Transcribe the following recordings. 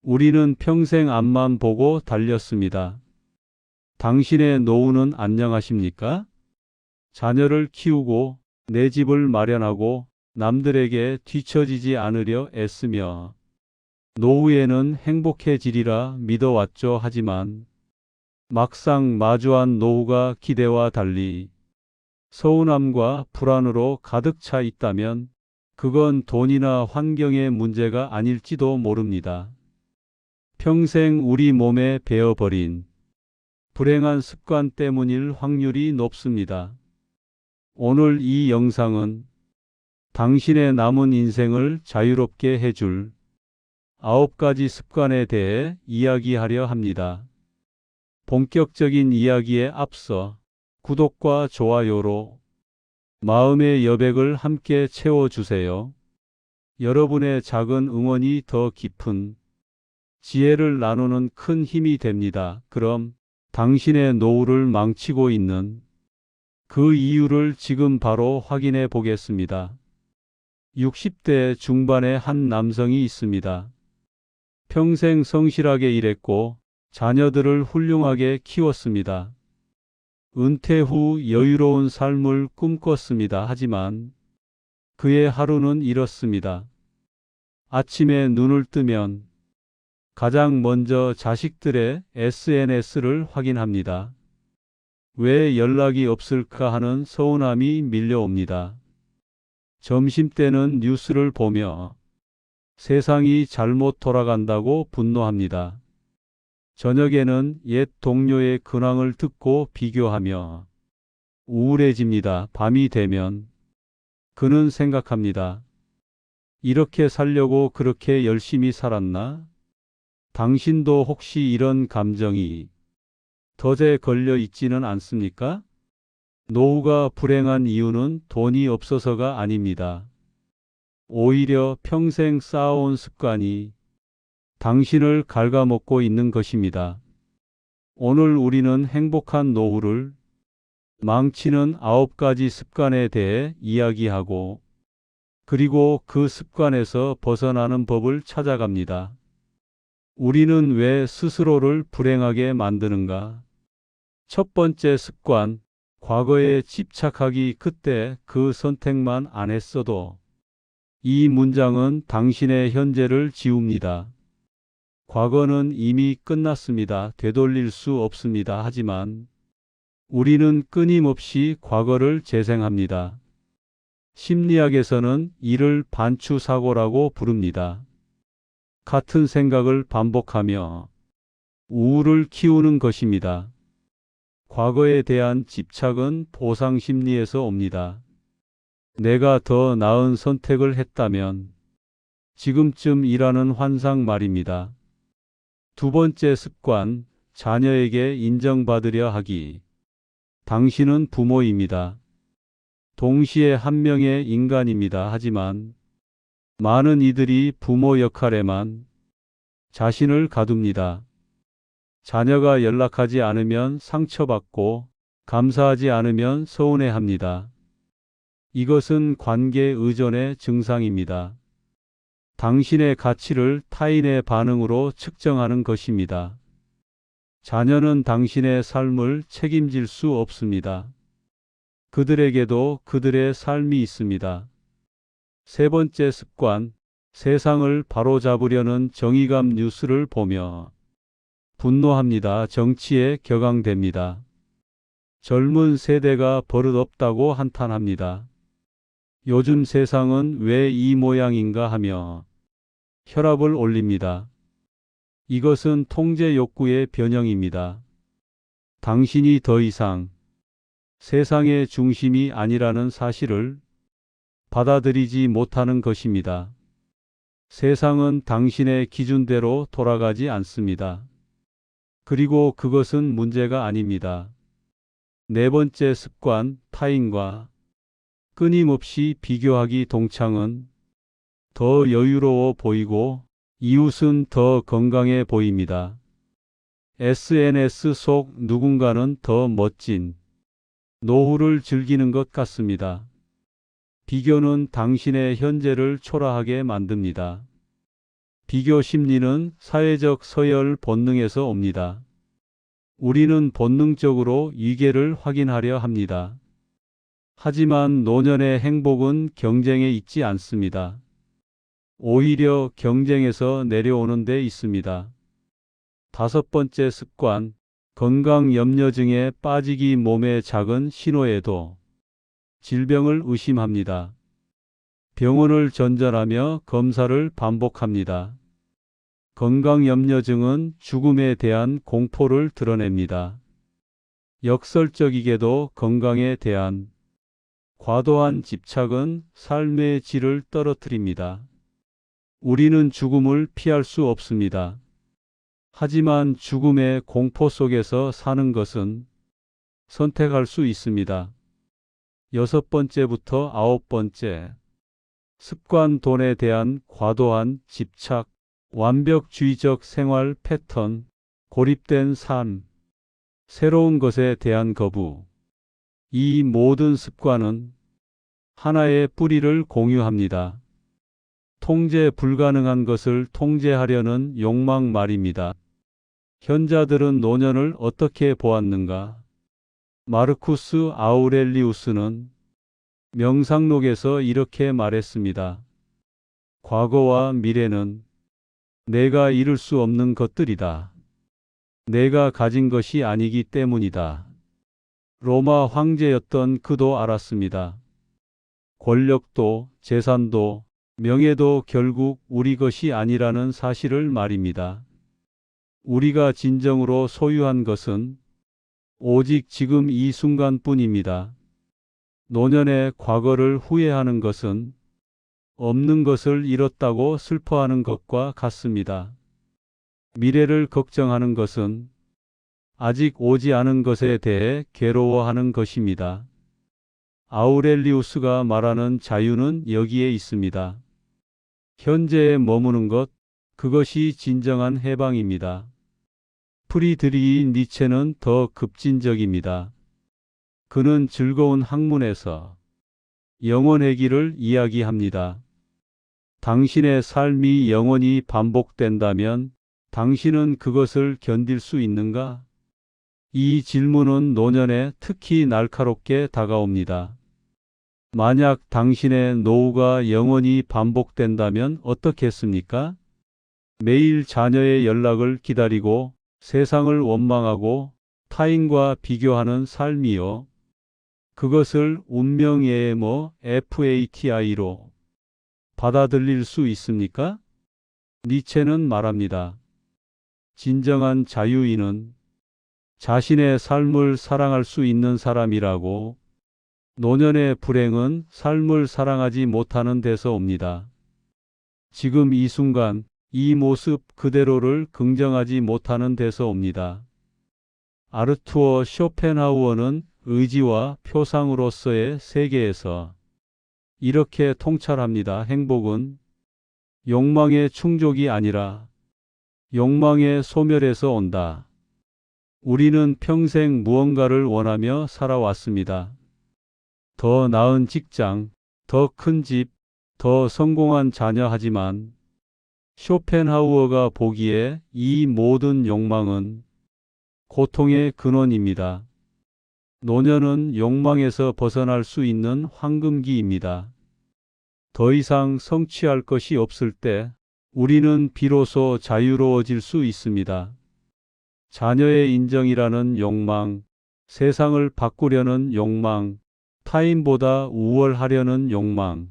우리는 평생 앞만 보고 달렸습니다. 당신의 노후는 안녕하십니까? 자녀를 키우고 내 집을 마련하고 남들에게 뒤처지지 않으려 애쓰며 노후에는 행복해지리라 믿어왔죠. 하지만 막상 마주한 노후가 기대와 달리 서운함과 불안으로 가득 차 있다면 그건 돈이나 환경의 문제가 아닐지도 모릅니다. 평생 우리 몸에 배어버린 불행한 습관 때문일 확률이 높습니다. 오늘 이 영상은 당신의 남은 인생을 자유롭게 해줄 9가지 습관에 대해 이야기하려 합니다. 본격적인 이야기에 앞서 구독과 좋아요로 마음의 여백을 함께 채워주세요. 여러분의 작은 응원이 더 깊은 지혜를 나누는 큰 힘이 됩니다. 그럼 당신의 노후를 망치고 있는 그 이유를 지금 바로 확인해 보겠습니다. 60대 중반의 한 남성이 있습니다. 평생 성실하게 일했고 자녀들을 훌륭하게 키웠습니다. 은퇴 후 여유로운 삶을 꿈꿨습니다. 하지만 그의 하루는 이렇습니다. 아침에 눈을 뜨면 가장 먼저 자식들의 SNS를 확인합니다. 왜 연락이 없을까 하는 서운함이 밀려옵니다. 점심때는 뉴스를 보며 세상이 잘못 돌아간다고 분노합니다. 저녁에는 옛 동료의 근황을 듣고 비교하며 우울해집니다. 밤이 되면 그는 생각합니다. 이렇게 살려고 그렇게 열심히 살았나? 당신도 혹시 이런 감정이 덫에 걸려 있지는 않습니까? 노후가 불행한 이유는 돈이 없어서가 아닙니다. 오히려 평생 쌓아온 습관이 당신을 갉아먹고 있는 것입니다. 오늘 우리는 행복한 노후를 망치는 9가지 습관에 대해 이야기하고 그리고 그 습관에서 벗어나는 법을 찾아갑니다. 우리는 왜 스스로를 불행하게 만드는가? 첫 번째 습관, 과거에 집착하기. 그때 그 선택만 안 했어도. 이 문장은 당신의 현재를 지웁니다. 과거는 이미 끝났습니다. 되돌릴 수 없습니다. 하지만 우리는 끊임없이 과거를 재생합니다. 심리학에서는 이를 반추사고라고 부릅니다. 같은 생각을 반복하며 우울을 키우는 것입니다. 과거에 대한 집착은 보상 심리에서 옵니다. 내가 더 나은 선택을 했다면 지금쯤이라는 환상 말입니다. 두 번째 습관, 자녀에게 인정받으려 하기. 당신은 부모입니다. 동시에 한 명의 인간입니다. 하지만 많은 이들이 부모 역할에만 자신을 가둡니다. 자녀가 연락하지 않으면 상처받고 감사하지 않으면 서운해합니다. 이것은 관계 의존의 증상입니다. 당신의 가치를 타인의 반응으로 측정하는 것입니다. 자녀는 당신의 삶을 책임질 수 없습니다. 그들에게도 그들의 삶이 있습니다. 세 번째 습관, 세상을 바로잡으려는 정의감. 뉴스를 보며 분노합니다. 정치에 격앙됩니다. 젊은 세대가 버릇없다고 한탄합니다. 요즘 세상은 왜 이 모양인가 하며 혈압을 올립니다. 이것은 통제 욕구의 변형입니다. 당신이 더 이상 세상의 중심이 아니라는 사실을 받아들이지 못하는 것입니다. 세상은 당신의 기준대로 돌아가지 않습니다. 그리고 그것은 문제가 아닙니다. 네 번째 습관, 타인과 끊임없이 비교하기. 동창은 더 여유로워 보이고 이웃은 더 건강해 보입니다. SNS 속 누군가는 더 멋진 노후를 즐기는 것 같습니다. 비교는 당신의 현재를 초라하게 만듭니다. 비교 심리는 사회적 서열 본능에서 옵니다. 우리는 본능적으로 위계를 확인하려 합니다. 하지만 노년의 행복은 경쟁에 있지 않습니다. 오히려 경쟁에서 내려오는 데 있습니다. 다섯 번째 습관, 건강 염려증에 빠지기. 몸의 작은 신호에도 질병을 의심합니다. 병원을 전전하며 검사를 반복합니다. 건강 염려증은 죽음에 대한 공포를 드러냅니다. 역설적이게도 건강에 대한 과도한 집착은 삶의 질을 떨어뜨립니다. 우리는 죽음을 피할 수 없습니다. 하지만 죽음의 공포 속에서 사는 것은 선택할 수 있습니다. 여섯 번째부터 아홉 번째, 습관. 돈에 대한 과도한 집착, 완벽주의적 생활 패턴, 고립된 삶, 새로운 것에 대한 거부. 이 모든 습관은 하나의 뿌리를 공유합니다. 통제 불가능한 것을 통제하려는 욕망 말입니다. 현자들은 노년을 어떻게 보았는가? 마르쿠스 아우렐리우스는 명상록에서 이렇게 말했습니다. 과거와 미래는 내가 이룰 수 없는 것들이다. 내가 가진 것이 아니기 때문이다. 로마 황제였던 그도 알았습니다. 권력도 재산도 명예도 결국 우리 것이 아니라는 사실을 말입니다. 우리가 진정으로 소유한 것은 오직 지금 이 순간뿐입니다. 노년의 과거를 후회하는 것은 없는 것을 잃었다고 슬퍼하는 것과 같습니다. 미래를 걱정하는 것은 아직 오지 않은 것에 대해 괴로워하는 것입니다. 아우렐리우스가 말하는 자유는 여기에 있습니다. 현재에 머무는 것, 그것이 진정한 해방입니다. 프리드리히 니체는 더 급진적입니다. 그는 즐거운 학문에서 영원의 길을 이야기합니다. 당신의 삶이 영원히 반복된다면 당신은 그것을 견딜 수 있는가? 이 질문은 노년에 특히 날카롭게 다가옵니다. 만약 당신의 노후가 영원히 반복된다면 어떻겠습니까? 매일 자녀의 연락을 기다리고 세상을 원망하고 타인과 비교하는 삶이요. 그것을 운명의 FATI로 받아들일 수 있습니까? 니체는 말합니다. 진정한 자유인은 자신의 삶을 사랑할 수 있는 사람이라고. 노년의 불행은 삶을 사랑하지 못하는 데서 옵니다. 지금 이 순간, 이 모습 그대로를 긍정하지 못하는 데서 옵니다. 아르투어 쇼펜하우어는 의지와 표상으로서의 세계에서 이렇게 통찰합니다. 행복은 욕망의 충족이 아니라 욕망의 소멸에서 온다. 우리는 평생 무언가를 원하며 살아왔습니다. 더 나은 직장, 더 큰 집, 더 성공한 자녀. 하지만 쇼펜하우어가 보기에 이 모든 욕망은 고통의 근원입니다. 노년은 욕망에서 벗어날 수 있는 황금기입니다. 더 이상 성취할 것이 없을 때 우리는 비로소 자유로워질 수 있습니다. 자녀의 인정이라는 욕망, 세상을 바꾸려는 욕망, 타인보다 우월하려는 욕망,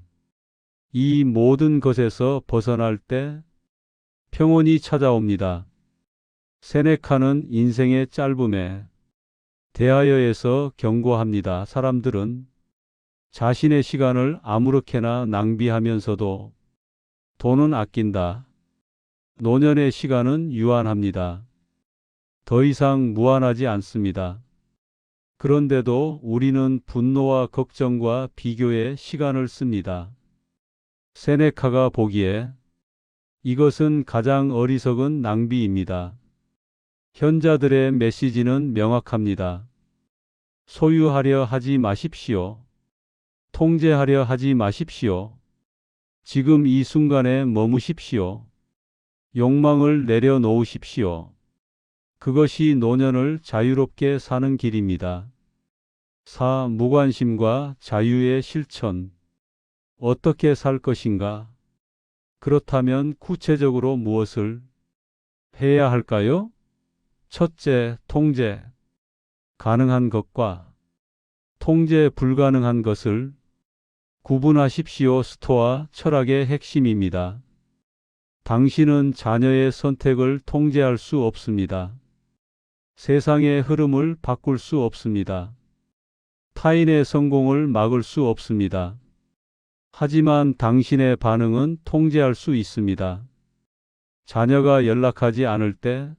이 모든 것에서 벗어날 때 평온이 찾아옵니다. 세네카는 인생의 짧음에 대하여에서 경고합니다. 사람들은 자신의 시간을 아무렇게나 낭비하면서도 돈은 아낀다. 노년의 시간은 유한합니다. 더 이상 무한하지 않습니다. 그런데도 우리는 분노와 걱정과 비교에 시간을 씁니다. 세네카가 보기에 이것은 가장 어리석은 낭비입니다. 현자들의 메시지는 명확합니다. 소유하려 하지 마십시오. 통제하려 하지 마십시오. 지금 이 순간에 머무십시오. 욕망을 내려놓으십시오. 그것이 노년을 자유롭게 사는 길입니다. 4. 무관심과 자유의 실천. 어떻게 살 것인가? 그렇다면 구체적으로 무엇을 해야 할까요? 첫째, 통제. 가능한 것과 통제 불가능한 것을 구분하십시오. 스토아 철학의 핵심입니다. 당신은 자녀의 선택을 통제할 수 없습니다. 세상의 흐름을 바꿀 수 없습니다. 타인의 성공을 막을 수 없습니다. 하지만 당신의 반응은 통제할 수 있습니다. 자녀가 연락하지 않을 때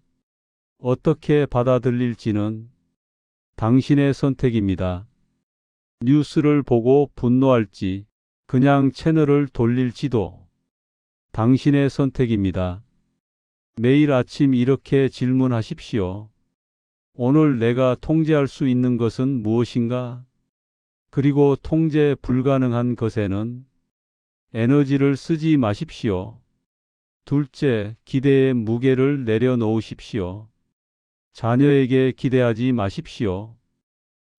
어떻게 받아들일지는 당신의 선택입니다. 뉴스를 보고 분노할지 그냥 채널을 돌릴지도 당신의 선택입니다. 매일 아침 이렇게 질문하십시오. 오늘 내가 통제할 수 있는 것은 무엇인가? 그리고 통제 불가능한 것에는 에너지를 쓰지 마십시오. 둘째, 기대의 무게를 내려놓으십시오. 자녀에게 기대하지 마십시오.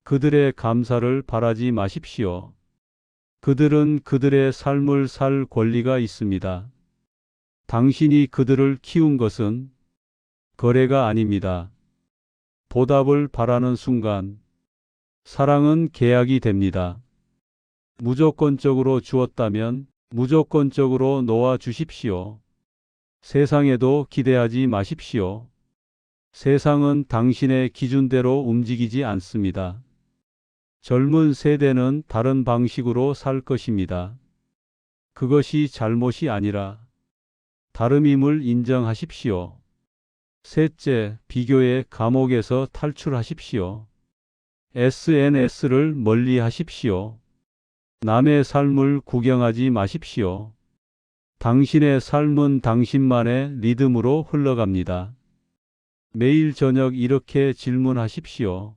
그들의 감사를 바라지 마십시오. 그들은 그들의 삶을 살 권리가 있습니다. 당신이 그들을 키운 것은 거래가 아닙니다. 보답을 바라는 순간 사랑은 계약이 됩니다. 무조건적으로 주었다면 무조건적으로 놓아 주십시오. 세상에도 기대하지 마십시오. 세상은 당신의 기준대로 움직이지 않습니다. 젊은 세대는 다른 방식으로 살 것입니다. 그것이 잘못이 아니라 다름임을 인정하십시오. 셋째, 비교의 감옥에서 탈출하십시오. SNS를 멀리 하십시오. 남의 삶을 구경하지 마십시오. 당신의 삶은 당신만의 리듬으로 흘러갑니다. 매일 저녁 이렇게 질문하십시오.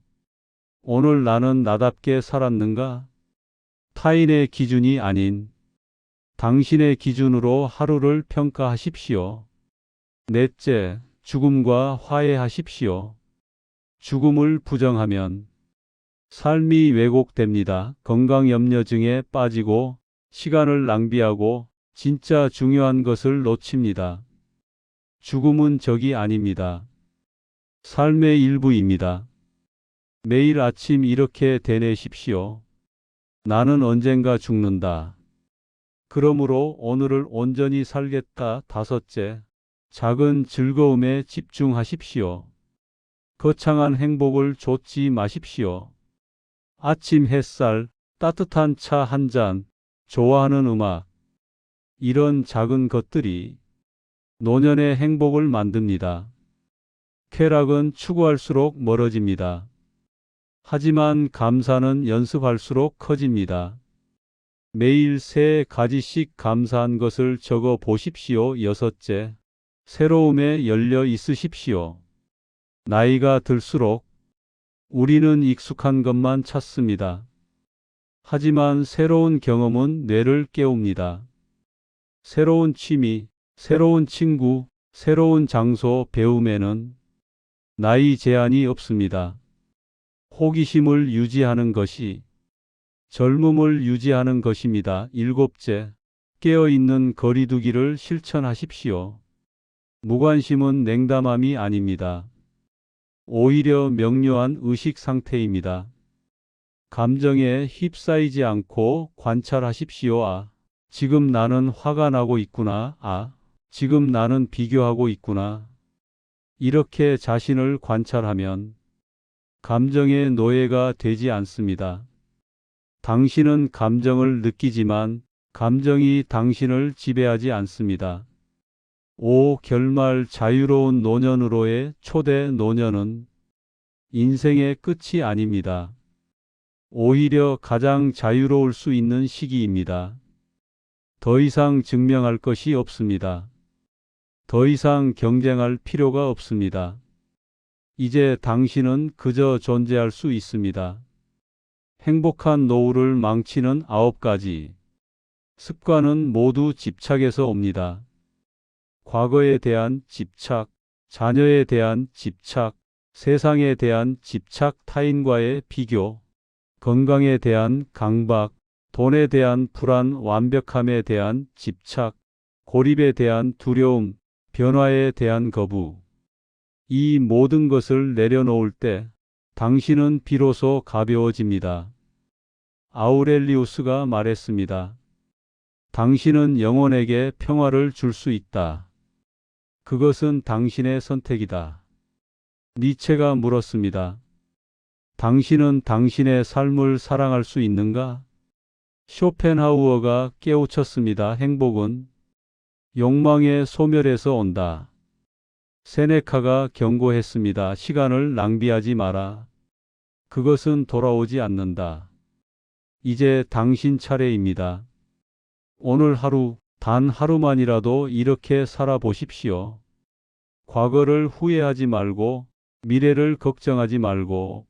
오늘 나는 나답게 살았는가? 타인의 기준이 아닌 당신의 기준으로 하루를 평가하십시오. 넷째, 죽음과 화해하십시오. 죽음을 부정하면 삶이 왜곡됩니다. 건강염려증에 빠지고 시간을 낭비하고 진짜 중요한 것을 놓칩니다. 죽음은 적이 아닙니다. 삶의 일부입니다. 매일 아침 이렇게 되뇌십시오. 나는 언젠가 죽는다. 그러므로 오늘을 온전히 살겠다. 다섯째, 작은 즐거움에 집중하십시오. 거창한 행복을 좇지 마십시오. 아침 햇살, 따뜻한 차 한 잔, 좋아하는 음악. 이런 작은 것들이 노년의 행복을 만듭니다. 쾌락은 추구할수록 멀어집니다. 하지만 감사는 연습할수록 커집니다. 매일 3가지씩 감사한 것을 적어 보십시오. 여섯째, 새로움에 열려 있으십시오. 나이가 들수록 우리는 익숙한 것만 찾습니다. 하지만 새로운 경험은 뇌를 깨웁니다. 새로운 취미, 새로운 친구, 새로운 장소, 배움에는 나이 제한이 없습니다. 호기심을 유지하는 것이 젊음을 유지하는 것입니다. 일곱째, 깨어있는 거리두기를 실천하십시오. 무관심은 냉담함이 아닙니다. 오히려 명료한 의식 상태입니다. 감정에 휩싸이지 않고 관찰하십시오. 아, 지금 나는 화가 나고 있구나. 아, 지금 나는 비교하고 있구나. 이렇게 자신을 관찰하면 감정의 노예가 되지 않습니다. 당신은 감정을 느끼지만 감정이 당신을 지배하지 않습니다. 5. 결말 자유로운 노년으로의 초대. 노년은 인생의 끝이 아닙니다. 오히려 가장 자유로울 수 있는 시기입니다. 더 이상 증명할 것이 없습니다. 더 이상 경쟁할 필요가 없습니다. 이제 당신은 그저 존재할 수 있습니다. 행복한 노후를 망치는 9가지 습관은 모두 집착에서 옵니다. 과거에 대한 집착, 자녀에 대한 집착, 세상에 대한 집착, 타인과의 비교, 건강에 대한 강박, 돈에 대한 불안, 완벽함에 대한 집착, 고립에 대한 두려움, 변화에 대한 거부. 이 모든 것을 내려놓을 때 당신은 비로소 가벼워집니다. 아우렐리우스가 말했습니다. 당신은 영혼에게 평화를 줄 수 있다. 그것은 당신의 선택이다. 니체가 물었습니다. 당신은 당신의 삶을 사랑할 수 있는가? 쇼펜하우어가 깨우쳤습니다. 행복은 욕망의 소멸에서 온다. 세네카가 경고했습니다. 시간을 낭비하지 마라. 그것은 돌아오지 않는다. 이제 당신 차례입니다. 오늘 하루, 단 하루만이라도 이렇게 살아보십시오. 과거를 후회하지 말고, 미래를 걱정하지 말고,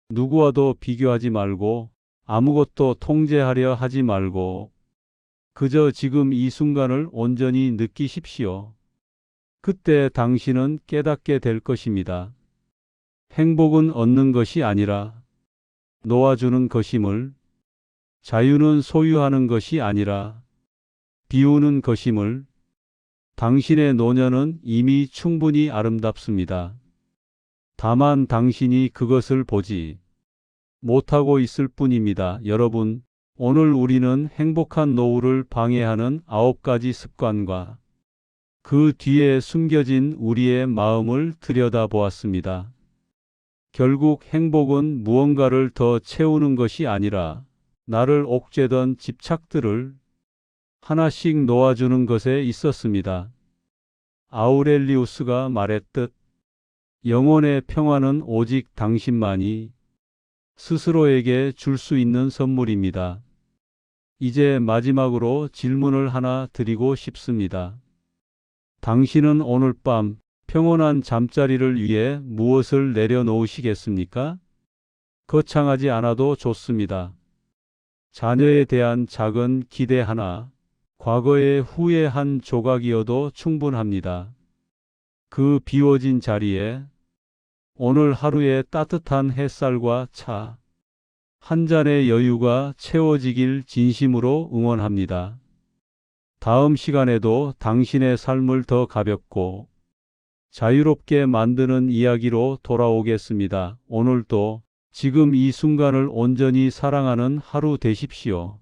누구와도 비교하지 말고, 아무것도 통제하려 하지 말고, 그저 지금 이 순간을 온전히 느끼십시오. 그때 당신은 깨닫게 될 것입니다. 행복은 얻는 것이 아니라 놓아주는 것임을, 자유는 소유하는 것이 아니라 비우는 것임을, 당신의 노년은 이미 충분히 아름답습니다. 다만 당신이 그것을 보지 못하고 있을 뿐입니다. 여러분, 오늘 우리는 행복한 노후를 방해하는 9가지 습관과 그 뒤에 숨겨진 우리의 마음을 들여다보았습니다. 결국 행복은 무언가를 더 채우는 것이 아니라 나를 옥죄던 집착들을 하나씩 놓아주는 것에 있었습니다. 아우렐리우스가 말했듯 영혼의 평화는 오직 당신만이 스스로에게 줄 수 있는 선물입니다. 이제 마지막으로 질문을 하나 드리고 싶습니다. 당신은 오늘 밤 평온한 잠자리를 위해 무엇을 내려놓으시겠습니까? 거창하지 않아도 좋습니다. 자녀에 대한 작은 기대 하나, 과거의 후회 한 조각이어도 충분합니다. 그 비워진 자리에 오늘 하루의 따뜻한 햇살과 차 한 잔의 여유가 채워지길 진심으로 응원합니다. 다음 시간에도 당신의 삶을 더 가볍고 자유롭게 만드는 이야기로 돌아오겠습니다. 오늘도 지금 이 순간을 온전히 사랑하는 하루 되십시오.